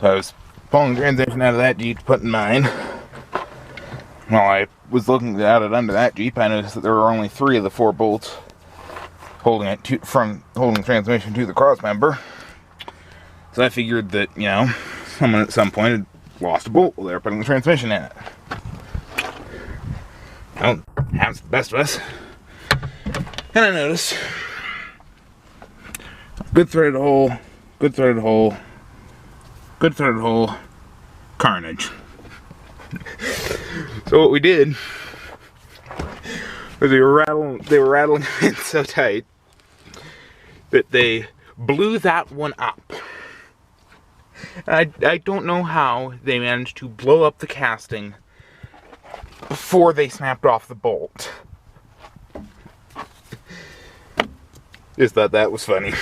So I was pulling the transmission out of that Jeep to put in mine. While I was looking at it under that Jeep, I noticed that there were only 3 of the 4 bolts holding it holding the transmission to the cross member. So I figured that, you know, someone at some point had lost a bolt while they were putting the transmission in it. Well, happens to the best of us. And I noticed good threaded hole, good threaded hole, good threaded hole, carnage. So what we did was they were rattling it so tight that they blew that one up. I don't know how they managed to blow up the casting before they snapped off the bolt. Just thought that was funny.